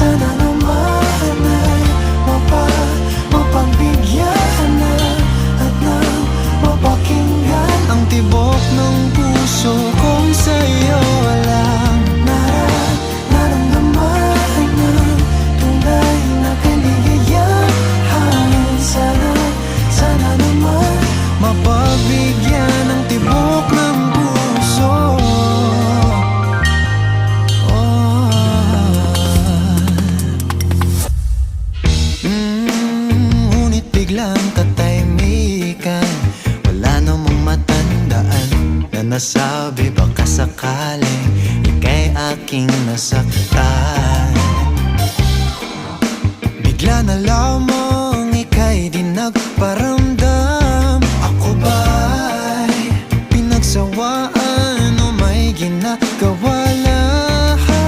sana naman ay mapagbigyan na at nang mapakinggan ang tibok ng puso kong sa'yo lang naramdaman ng tunay na kaligayahan. Sana naman mapagbigyan ng tibok ng puso. Ngunit biglang katahimikan, wala namang matandaan na nasabi baka sakaling ika'y aking nasaktan. Bigla na lamang